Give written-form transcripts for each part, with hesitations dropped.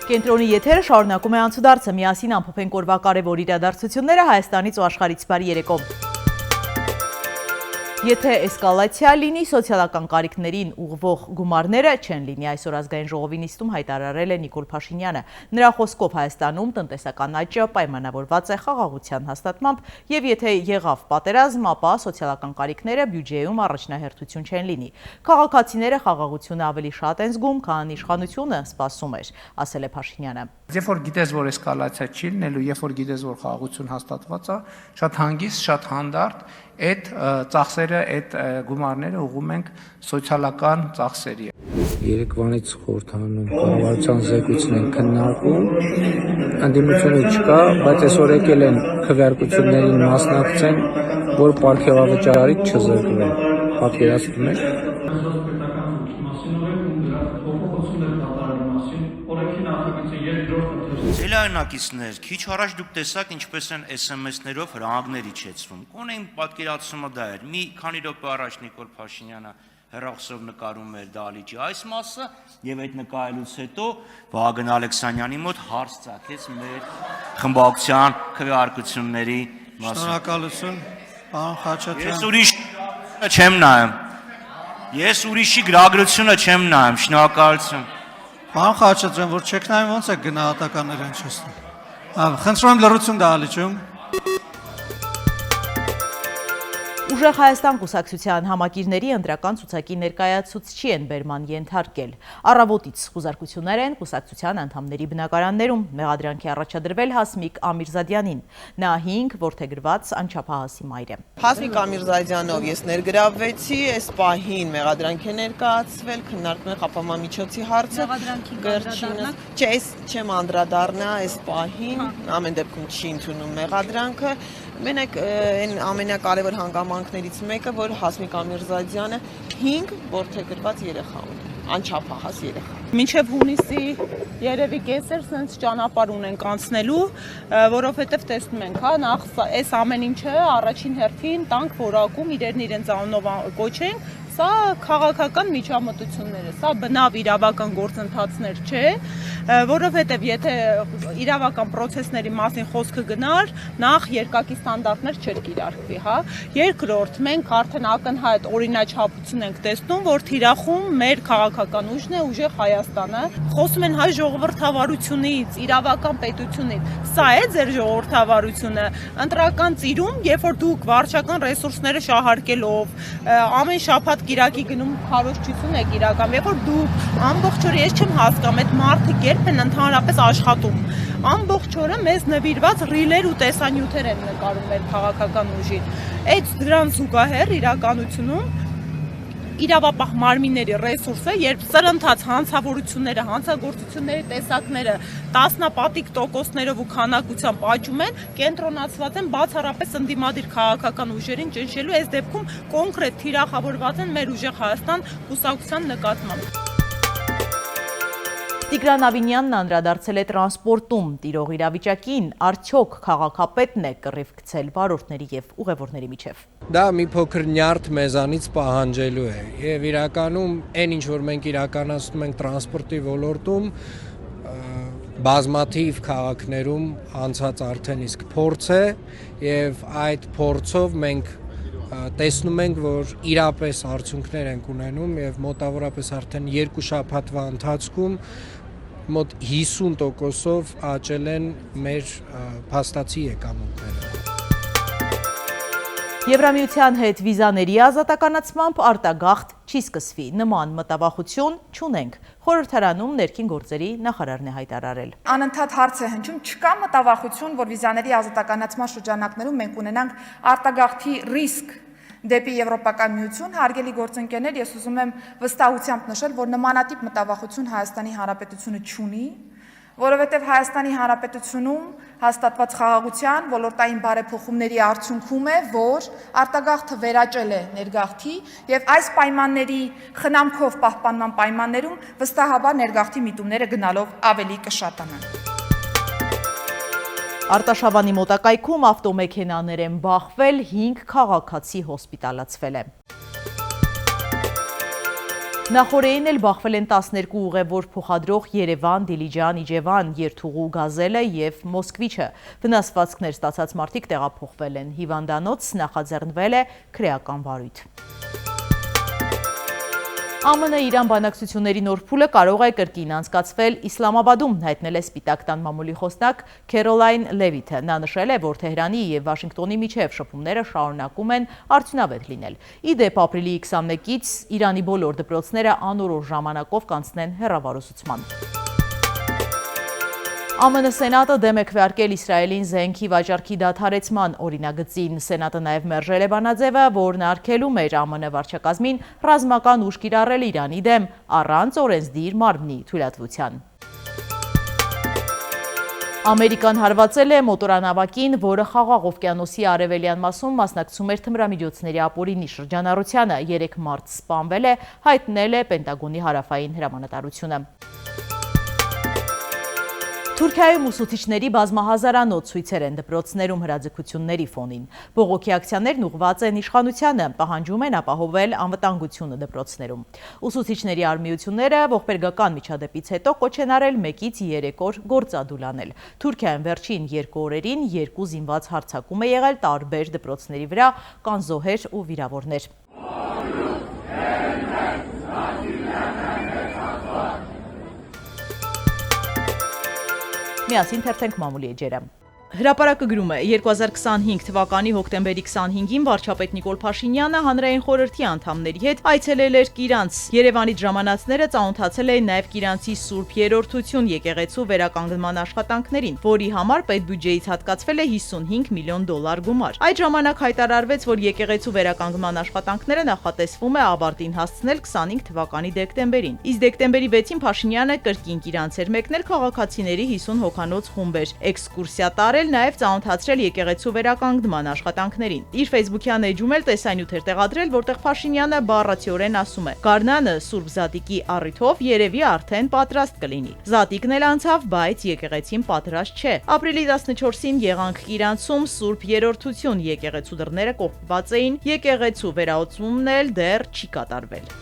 Կենտրոնի եթերը շարունակում է անցուդարձը, միասին ամփոփենք օրվա կարևոր իրադարձությունները Հայաստանից ու աշխարհից բարի երեկո։ Եթե էսկալացիա լինի, սոցիալական կարիքներին ուղղվող գումարները չեն լինի, այսօր ազգային ժողովի նիստում հայտարարել է Նիկոլ Փաշինյանը։ Նրա խոսքով Հայաստանում տնտեսական աճը պայմանավորված է խաղաղության հաստատմամբ, եւ եթե եղավ պատերազմ, ապա սոցիալական կարիքները բյուջեում առաջնահերթություն չեն լինի։ Քաղաքացիները խաղաղությունը ավելի շատ են զգում, քան իշխանությունը սպասում էր, ասել է Փաշինյանը։ Երբ որ գիտես, որ էսկալացիա չի լինելու, երբ որ գիտես, որ խաղաղություն հաստատված է, շատ հանգիստ, շատ հանդարտ այդ ծախսերը, այդ գումարները ուղղում ենք սոցիալական ծախսերի։ Երեկվանից խորհրդանում կառավարության զեկույցն են քննարկում, ընդդիմությունը չկա, բայց այսօր եկել են քվեարկություններին մասնակցեն, որ պարգևավճարից չզրկվեն։ Պատկերացնում եք։ Ձելայնակիցներ, քիչ առաջ դուք տեսաք ինչպես են SMS-ներով հրահանգներ իջեցվում։ Կոնե իմ պատկերացումը դա էր։ Մի քանի րոպե առաջ Նիկոլ Փաշինյանը հեռախոսով նկարում էր դահլիճի այս մասը եւ այդ նկարելուց հետո Վահագն Ալեքսանյանի մոտ հարց ծագեց մեր խմբակցության քվեարկությունների մասին։ Շնորհակալություն, պարոն Խաչատրյան։ Ես ուրիշ չեմ նայում։ Ես ուրիշի գրագրությունը չեմ նայում, շնորհակալություն։ Պարոն Խաչատրյան, որ չեք նայում, ոնց է գնահատականներ են չստում։ Խնդրում եմ լռություն դահլիճում։ Ուժեղ Հայաստան կուսակցության համակիրների ընտրական ցուցակի ներկայացուցչի են բերման ենթարկել։ Առավոտից խուզարկություններ են կուսակցության անդամների բնակարաններում, մեղադրանքի առաջադրվել Հասմիկ Ամիրզադյանին։ Նա 5 որդեգրված անչափահասի մայր է։ Հասմիկ Ամիրզադյանով ես ներգրավվեցի, այս պահին մեղադրանք է ներկայացվել, քննարկվում է խափամամիջոցի հարցը։ Վերջինս չէ, ես չեմ անդրադառնա այս պահին, ամեն դեպքում չի ընդունում մեղադրանքը։ Մենակ այն ամենակարևոր հանգամանքներից մեկը, որ Հասմիկ Ամիրզադյանը 5 որդեգրված երեխա ունի, անչափահաս երեխա։ Մինչև հունիսի երևի կեսեր սենց ճանապարհ ունենք անցնելու, որովհետև տեսնում ենք, հա, նախ այս ամեն ինչը առաջին հերթին տանք որակում իրենց անունով կոչենք, սա քաղաքական միջամտություններ է, սա բնավ իրավական գործընթացներ չէ, որովհետև եթե իրավական պրոցեսների մասին խոսքը գնար, նախ երկակի ստանդարտներ չէր կիրարկվի, հա։ Երկրորդ, մենք արդեն ակնհայտ օրինաչափություն ենք տեսնում, որ թիրախում մեր քաղաքական ուժն է, ուժեղ Հայաստանը, խոսում են հայ ժողովրդավարությունից, իրավական պետությունից, սա է ձեր ժողովրդավարությունը, ընտրական ծիրում, երբ որ դուք վարչական ռեսուրսները շահարկելով, ամեն շաբաթ Կիրակի գնում քարոզչություն եք իրական, երբ որ դուք ամբողջ օրը ես չեմ հասկանում, այդ մարդիկ երբ են ընդհանրապես աշխատում, ամբողջ օրը մեզ նվիրված ռիլեր ու տեսանյութեր են նկարում մեր քաղաքական ուժին, այդ դրան զուգահեռ իրականությունում իրավապահ մարմինների ռեսուրսը, երբ սրընթաց հանցավորությունները, հանցագործությունների տեսակները տասնապատիկ տոկոսներով ու քանակությամբ աճում են, կենտրոնացված են բացառապես ընդդիմադիր քաղաքական ուժերին ճնշելու, այս դեպքում կոնկրետ թիրախավորված են մեր ուժեղ Հայաստան կուսակցության նկատմամբ։ Տիգրան Ավինյանն անդրադարձել է տրանսպորտում տիրող իրավիճակին, արդյոք քաղաքապետն է կռիվ գցել վարորդների եւ ուղևորների միջև։ Դա մի փոքր նյարդ մեզանից պահանջելու է եւ իրականում այն ինչ որ մենք իրականացնում ենք տրանսպորտի ոլորտում բազմաթիվ քաղաքներում անցած արդեն իսկ փորձ է եւ այդ փորձով մենք տեսնում ենք, որ իրապես արդյունքներ ենք ունենում եւ մոտավորապես արդեն 2 շաբաթվա ընթացքում մոտ 50%-ով աճել են մեր փաստացի եկամուտները։ Եվրամիության հետ վիզաների ազատականացմամբ արտագաղթ չի սկսվի, նման մտավախություն չունենք, խորհրդարանում ներքին գործերի նախարարն է հայտարարել։ Անընդհատ հարց է հնչում, չկա մտավախություն, որ վիզաների ազատականացման շրջանակներում մենք ունենանք արտագաղթի ռիսկ դեպի Եվրոպական միություն, հարգելի գործընկերներ, ես ուզում եմ վստահությամբ նշել, որ նմանատիպ մտավախություն Հայաստանի Հանրապետությունը չունի, որովհետև Հայաստանի Հանրապետությունում հաստատված խաղաղության ոլորտային բարեփոխումների արդյունքում է, որ արտագաղթը վերաճել է ներգաղթի եւ այս պայմանների խնամքով պահպանման պայմաններում վստահաբար ներգաղթի միտումները գնալով ավելի կշատանան։ Արտաշավանի մոտակայքում ավտոմեքենաներ են բախվել, 5 քաղաքացի հոսպիտալացվել է։ Նախորդին էլ բախվել են 12 ուղևոր փոխադրող Երևան, Դիլիջան, Իջևան, Երթուղու, Գազելը եւ Մոսկվիչը։ Վնասվածքներ ստացած մարդիկ տեղափոխվել են։ Հիվանդանոց նախաձեռնվել է քրեական վարույթ։ ԱՄՆ Իրան բանակցությունների նոր փուլը կարող է կրկին անցկացվել Իսլամաբադում, հայտնել է Սպիտակ տան մամուլի խոսնակ Քերոլայն Լևիթը։ Նա նշել է, որ Թեհրանի եւ Վաշինգտոնի միջև շփումները շարունակում են արդյունավետ լինել։ Ի դեպ, ապրիլի 21-ից Իրանի բոլոր դպրոցները անորոշ ժամանակով կանցնեն հեռավարուսուցման։ ԱՄՆ Սենատը դեմ է քվեարկել Իսրայելին զենքի վաճառքի դադարեցման օրինագծին։ Սենատը նաև մերժել է բանաձևը, որն արգելում էր ԱՄՆ վարչակազմին ռազմական ուժ կիրառել Իրանի դեմ առանց օրենսդիր մարմնի թույլատվության։ Ամերիկան հարվածել է մոտորանավակին, որը Խաղաղ օվկիանոսի արևելյան մասում մասնակցում էր թմրամիջոցների ապօրինի շրջանառությանը։ 3 մարդ սպանվել է, հայտնել է Պենտագոնի հարավային հրամանատարությունը։ Թուրքիայում ուսուցիչների բազմահազարանոց ցույցեր են դպրոցներում հրաձգությունների ֆոնին։ Բողոքի ակցիաներն ուղղված են իշխանությանը, պահանջում են ապահովել անվտանգությունը դպրոցներում։ Ուսուցիչների արմիությունները ողբերգական միջադեպից հետո կոչ են արել 1-ից 3 օր գործադուլ անել։ Թուրքիայում վերջին 2 օրերին 2 զինված հարձակում է եղել տարբեր դպրոցների վրա, կան զոհեր ու վիրավորներ։ Միասին թերթենք մամուլի էջերը։ Հրապարակը գրում է 2025 թվականի հոկտեմբերի 25-ին վարչապետ Նիկոլ Փաշինյանը հանրային խորհրդի անդամների հետ այցելել էր Կիրանց։ Երևանից ժամանածները ծանոթացել էին նաև Կիրանցի Սուրբ Երրորդություն եկեղեցու վերականգնման աշխատանքներին, որի համար պետբյուջեից հատկացվել է $55 միլիոն գումար։ Այդ ժամանակ հայտարարվեց, որ եկեղեցու վերականգնման աշխատանքները նախատեսվում է ավարտին հասցնել 25 թվականի դեկտեմբերին։ Իսկ դեկտեմբերի 6-ին Փաշինյանը կրկին Կիրանց էր մեկնել քաղաքացիների 50 հոգանոց խումբեր էքսկուրսիա տարել, նաև ծանոթացրել եկեղեցու վերականգնման աշխատանքներին։ Իր Facebook-յան էջում էլ տեսանյութ էր տեղադրել, որտեղ Փաշինյանը բառացիորեն ասում է. «Գարնանը Սուրբ Զատիկի առիթով երևի արդեն պատրաստ կլինի։ Զատիկն էլ անցավ, բայց եկեղեցին պատրաստ չէ։ Ապրիլի 14-ին եղանք Կիրանցում Սուրբ Երրորդություն, եկեղեցու դռները կողպված էին, եկեղեցու վերահսումն էլ դեռ չի կատարվել»։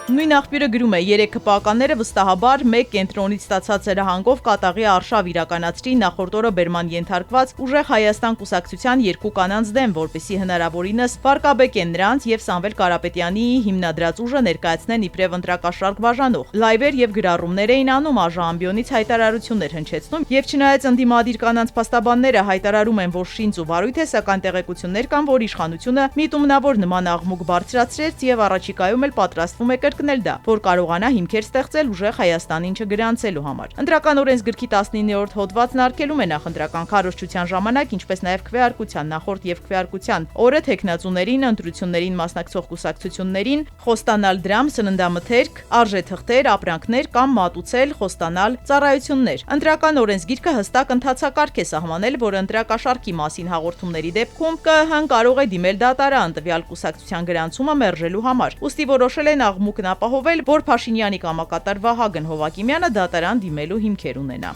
Նույն աղբյուրը գրում է 3 ԿՊԱ-ականները վստահաբար մեկ կենտրոնից ստացած հրահանգով կատաղի արշավ իրականացրի նախորդ օրը բերման ենթարկված Ուժեղ Հայաստան կուսակցության 2 կանանց դեմ, որպեսզի հնարավորինս վարկաբեկեն նրանց եւ Սամվել Կարապետյանի հիմնադրած ուժը ներկայացնեն իբրև ընտրակաշառք բաժանող։ Լայվեր եւ գրառումներ էին անում, ԱԺ-ամբիոնից հայտարարություններ հնչեցնում եւ չնայած ընդդիմադիր կանանց փաստաբանները հայտարարում են, որ շինծ ու վարույթ է, սակայն տեղեկություններ կան, որ իշխանությունը միտումնավոր նման աղմուկ բարձրացրեց եւ առաջիկայում էլ պատրաստվում է կրկնել դա, որ կարողանա հիմքեր ստեղծել Ուժեղ Հայաստանին չգրանցելու համար։ Ընտրական օրենսգրքի 19-րդ հոդվածն արգելում է նախընտրական քարոզչության ժամանակ, ինչպես նաև քվեարկության նախորդ եւ քվեարկության օրը թեկնածուներին, ընտրություններին մասնակցող կուսակցություններին խոստանալ դրամ, սննդամթերք, արժեթղթեր, ապրանքներ կամ մատուցել, խոստանալ ծառայություններ։ Ընտրական օրենսգիրքը հստակ ընթացակարգ է սահմանել, որ ընտրակաշառքի մասին հաղորդումների դեպքում ԿԸՀ-ն կարող է դիմել դատարան տվյալ կուսակցության գրանցումը մերժելու համար։ Ուստի որոշել են աղմուկն ապահովել, որ Փաշինյանի կամակատար Վահագն Հովակիմյանը դատարան դիմելու հիմքեր ունենա։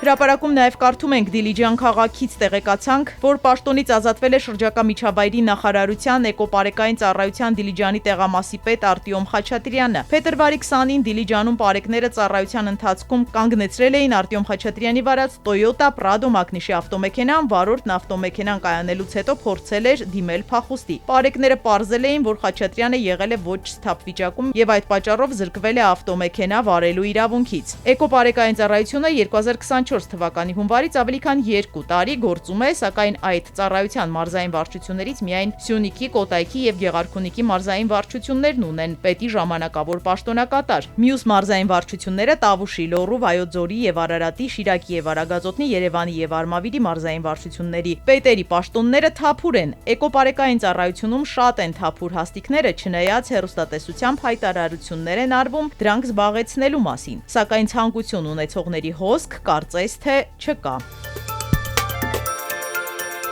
Հրապարակում նաև կարդում ենք Դիլիջան քաղաքից տեղեկացանք, որ պաշտոնից ազատվել է շրջակա միջավայրի նախարարության էկոպարեկային ծառայության Դիլիջանի տեղամասի պետ Արտյոմ Խաչատրյանը։ Փետրվարի 20-ին Դիլիջանում պարեկները ծառայության ընթացքում կանգնեցրել էին Արտյոմ Խաչատրյանի վարած Toyota Prado մակնիշի ավտոմեքենան, վարորդն ավտոմեքենան կայանելուց հետո փորձել էր դիմել փախուստի։ Պարեկները պարզել էին, որ Խաչատրյանը եղել է ոչ սթափ վիճակում եւ այդ պատճառով զրկվել է ավտոմեքենա վարելու իրավունքից։ Էկոպարեկային ծառայությունը 2024 թվականի հունվարից ավելի քան 2 տարի գործում է, սակայն այդ ծառայության մարզային վարչություններից միայն Սյունիքի, Կոտայքի եւ Գեղարքունիքի մարզային վարչություններն ունեն պետի ժամանակավոր պաշտոնակատար։ Մյուս մարզային վարչությունները Տավուշի, Լոռու, Վայոց ձորի եւ Արարատի, Շիրակի եւ Արագածոտնի, Երևանի եւ Արմավիրի մարզային վարչությունների պետերի պաշտոնները թափուր են։ Էկոպարեկային ծառայությունում շատ են թափուր հաստիկները, չնայած հեռուստատեսությամբ հայտարարություններ են արվում դրանք զբաղեցնելու մասին, սակայն ցանկություն ունեցողների հոսք կարծես թե չկա։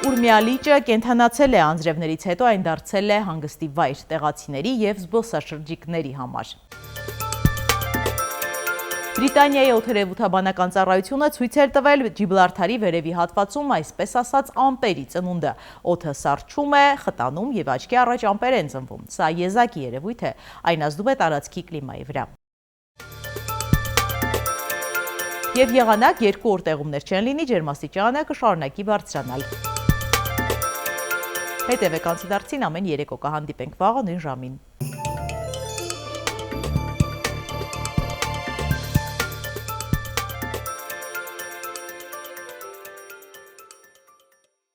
Ուրմիա լիճը կենդանացել է անձրևներից հետո, այն դարձել է հանգստի վայր տեղացիների եւ զբոսաշրջիկների համար։ Բրիտանիայի օդերևութաբանական ծառայությունը ցույց էր տվել Ջիբրալթարի վերևի հատվածում այսպես ասած ամպերի ծնունդը։ Օդը սառչում է, խտանում եւ աչքի առաջ ամպեր են ծնվում։ Սա եզակի երևույթ է, այն ազդում է տարածքի կլիմայի վրա։ Եվ եղանակ երկու օր տեղումներ չեն լինի, ջերմաստիճանը կշարունակի բարձրանալ։ Հետևեք անցուդարձին ամեն երեկո կհանդիպենք վաղը նույն ժամին։